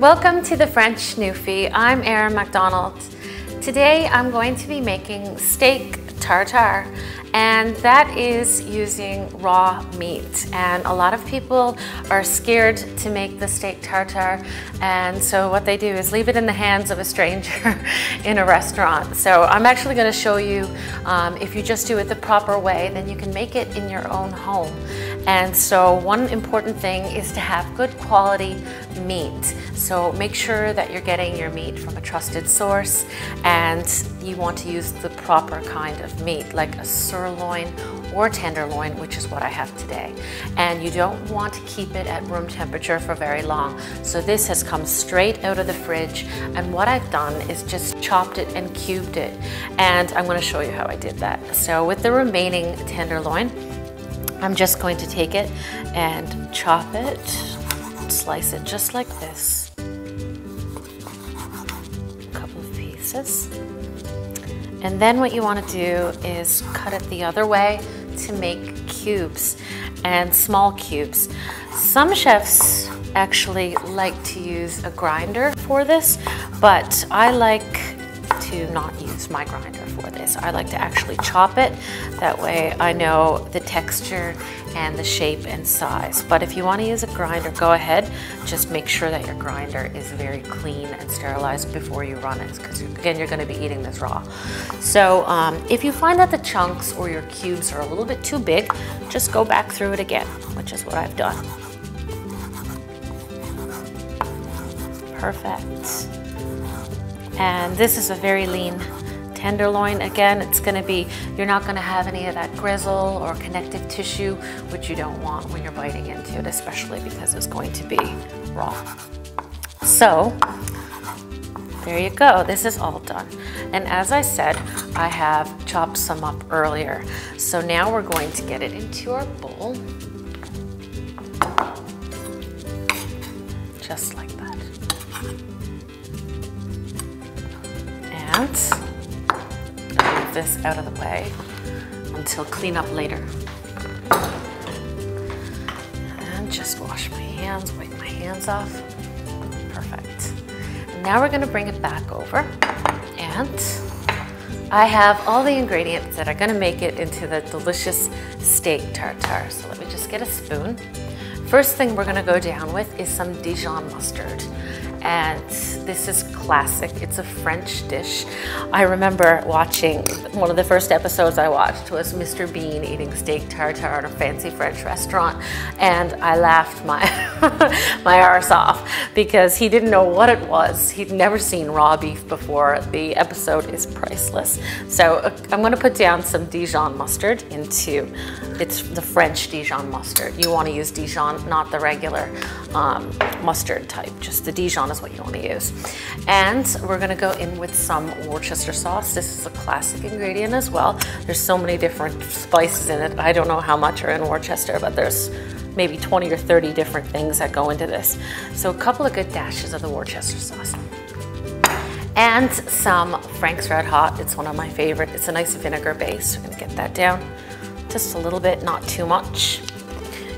Welcome to the French Newfie. I'm Erin MacDonald. Today I'm going to be making steak tartare, and that is using raw meat. And a lot of people are scared to make the steak tartare, and so what they do is leave it in the hands of a stranger in a restaurant. So I'm actually going to show you if you just do it the proper way, then you can make it in your own home. And so one important thing is to have good quality meat. So make sure that you're getting your meat from a trusted source, and you want to use the proper kind of meat, like a sirloin or tenderloin, which is what I have today. And you don't want to keep it at room temperature for very long. So this has come straight out of the fridge, and what I've done is just chopped it and cubed it. And I'm going to show you how I did that. So with the remaining tenderloin, I'm just going to take it and chop it, slice it just like this, a couple of pieces. And then what you want to do is cut it the other way to make cubes, and small cubes. Some chefs actually like to use a grinder for this, but I like to not use my grinder for this. I like to actually chop it. That way I know the texture and the shape and size. But if you want to use a grinder, go ahead. Just make sure that your grinder is very clean and sterilized before you run it, because again, you're going to be eating this raw. So if you find that the chunks or your cubes are a little bit too big, just go back through it again, which is what I've done. Perfect. And this is a very lean tenderloin. Again, it's going to be, you're not going to have any of that grizzle or connective tissue, which you don't want when you're biting into it, especially because it's going to be raw. So there you go. This is all done. And as I said, I have chopped some up earlier. So now we're going to get it into our bowl, just like that. And move this out of the way until clean up later. And just wash my hands, wipe my hands off. Perfect. And now we're going to bring it back over, and I have all the ingredients that are going to make it into the delicious steak tartare. So let me just get a spoon. First thing we're going to go down with is some Dijon mustard. And this is classic. It's a French dish. I remember watching, one of the first episodes I watched was Mr. Bean eating steak tartare at a fancy French restaurant, and I laughed my my arse off because he didn't know what it was. He'd never seen raw beef before. The episode is priceless. So I'm going to put down some Dijon mustard into, it's the French Dijon mustard. You want to use Dijon, not the regular mustard type, just the Dijon is what you want to use. And we're going to go in with some Worcester sauce. This is a classic ingredient as well. There's so many different spices in it. I don't know how much are in Worcester, but there's maybe 20 or 30 different things that go into this. So a couple of good dashes of the Worcester sauce. And some Frank's Red Hot. It's one of my favorite. It's a nice vinegar base. We're going to get that down just a little bit, not too much.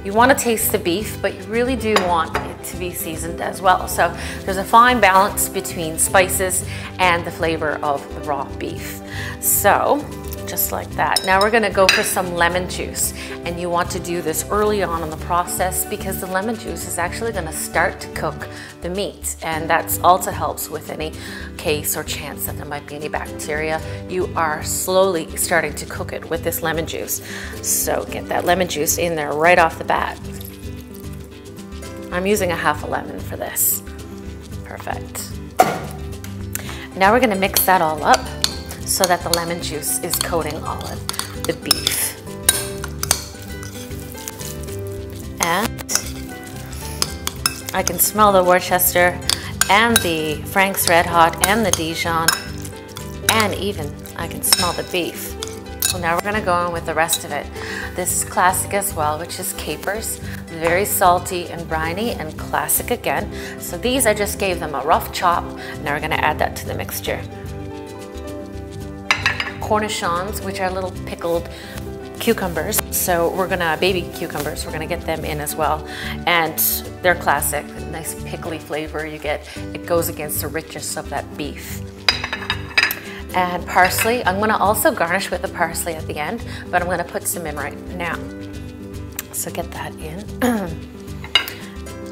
You want to taste the beef, but you really do want it to be seasoned as well. So there's a fine balance between spices and the flavor of the raw beef. So just like that. Now we're going to go for some lemon juice, and you want to do this early on in the process because the lemon juice is actually going to start to cook the meat, and that also helps with any case or chance that there might be any bacteria. You are slowly starting to cook it with this lemon juice. So get that lemon juice in there right off the bat. I'm using a half a lemon for this. Perfect. Now we're going to mix that all up so that the lemon juice is coating all of the beef. And I can smell the Worcester and the Frank's Red Hot and the Dijon, and even I can smell the beef. So now we're going to go in with the rest of it. This is classic as well, which is capers. Very salty and briny and classic again. So these, I just gave them a rough chop. Now we're going to add that to the mixture. Cornichons, which are little pickled cucumbers. So baby cucumbers, we're gonna get them in as well. And they're classic, nice pickly flavor you get. It goes against the richness of that beef. And parsley, I'm gonna also garnish with the parsley at the end, but I'm gonna put some in right now. So get that in.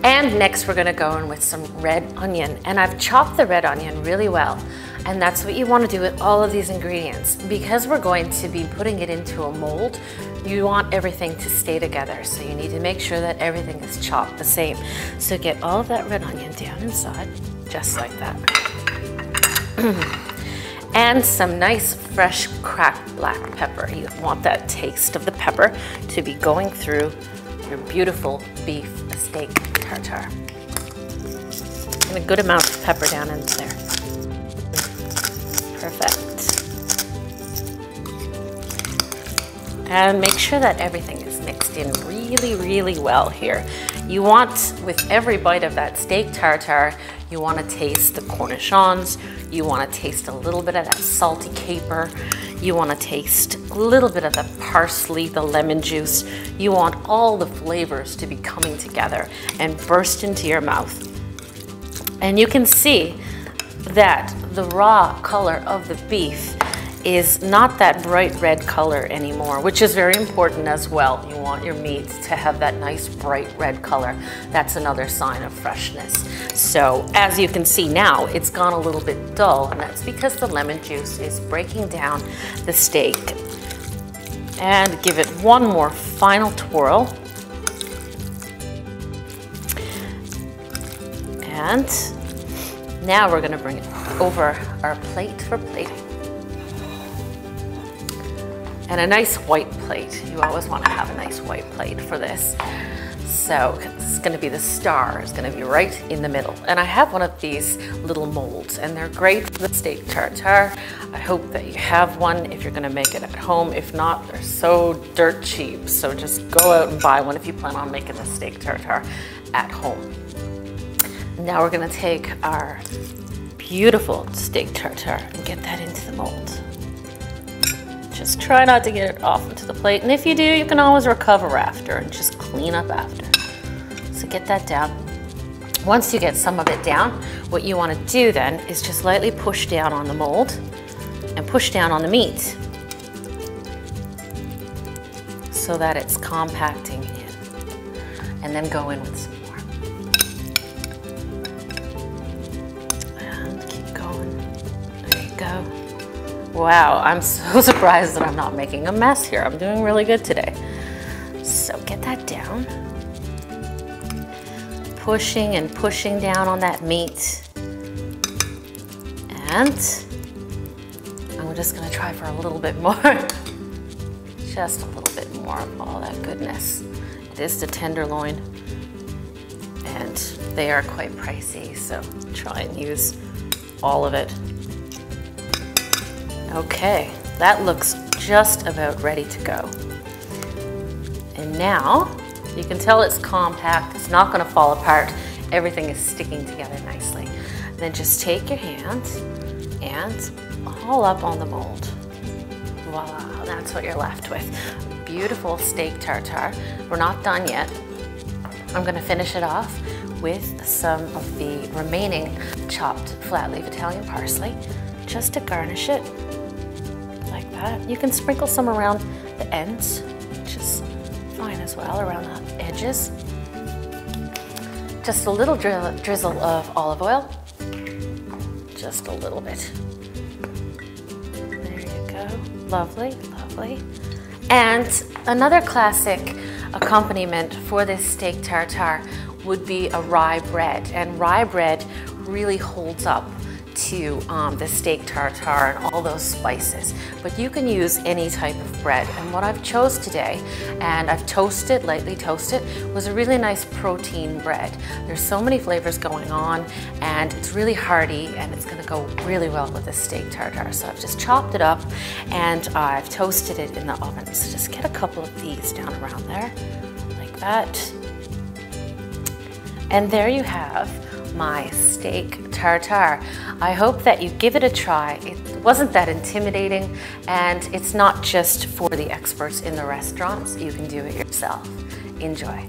And next we're gonna go in with some red onion. And I've chopped the red onion really well. And that's what you wanna do with all of these ingredients. Because we're going to be putting it into a mold, you want everything to stay together. So you need to make sure that everything is chopped the same. So get all of that red onion down inside, just like that. And some nice fresh cracked black pepper. You want that taste of the pepper to be going through your beautiful beef steak tartare. And a good amount of pepper down in there. Perfect. And make sure that everything is mixed in really, really well here. You want, with every bite of that steak tartare, you want to taste the cornichons, you want to taste a little bit of that salty caper, you want to taste a little bit of the parsley, the lemon juice. You want all the flavors to be coming together and burst into your mouth. And you can see that the raw color of the beef is not that bright red color anymore, which is very important as well. You want your meat to have that nice bright red color. That's another sign of freshness. So as you can see now, it's gone a little bit dull, and that's because the lemon juice is breaking down the steak. And give it one more final twirl. And now we're gonna bring it over our plate for plating. And a nice white plate. You always want to have a nice white plate for this. So this is going to be the star. It's going to be right in the middle. And I have one of these little molds, and they're great for the steak tartare. I hope that you have one if you're going to make it at home. If not, they're so dirt cheap. So just go out and buy one if you plan on making the steak tartare at home. Now we're going to take our beautiful steak tartare and get that into the mold. Just try not to get it off into the plate. And if you do, you can always recover after and just clean up after. So get that down. Once you get some of it down, what you want to do then is just lightly push down on the mold and push down on the meat so that it's compacting in. And then go in with some more. And keep going. There you go. Wow, I'm so surprised that I'm not making a mess here. I'm doing really good today. So get that down. Pushing and pushing down on that meat. And I'm just gonna try for a little bit more. Just a little bit more of all that goodness. It is the tenderloin, and they are quite pricey, so try and use all of it. Okay, that looks just about ready to go. And now, you can tell it's compact, it's not gonna fall apart. Everything is sticking together nicely. And then just take your hand and haul up on the mold. Voila, that's what you're left with. Beautiful steak tartare. We're not done yet. I'm gonna finish it off with some of the remaining chopped flat leaf Italian parsley, just to garnish it. You can sprinkle some around the ends, which is fine as well, around the edges. Just a little drizzle of olive oil, just a little bit. There you go, lovely, lovely. And another classic accompaniment for this steak tartare would be a rye bread, and rye bread really holds up to the steak tartare and all those spices. But you can use any type of bread. And what I've chose today, and I've toasted, lightly toasted, was a really nice protein bread. There's so many flavors going on, and it's really hearty, and it's gonna go really well with the steak tartare. So I've just chopped it up, and I've toasted it in the oven. So just get a couple of these down around there, like that. And there you have my steak tartare. I hope that you give it a try. It wasn't that intimidating, and it's not just for the experts in the restaurants. You can do it yourself. Enjoy.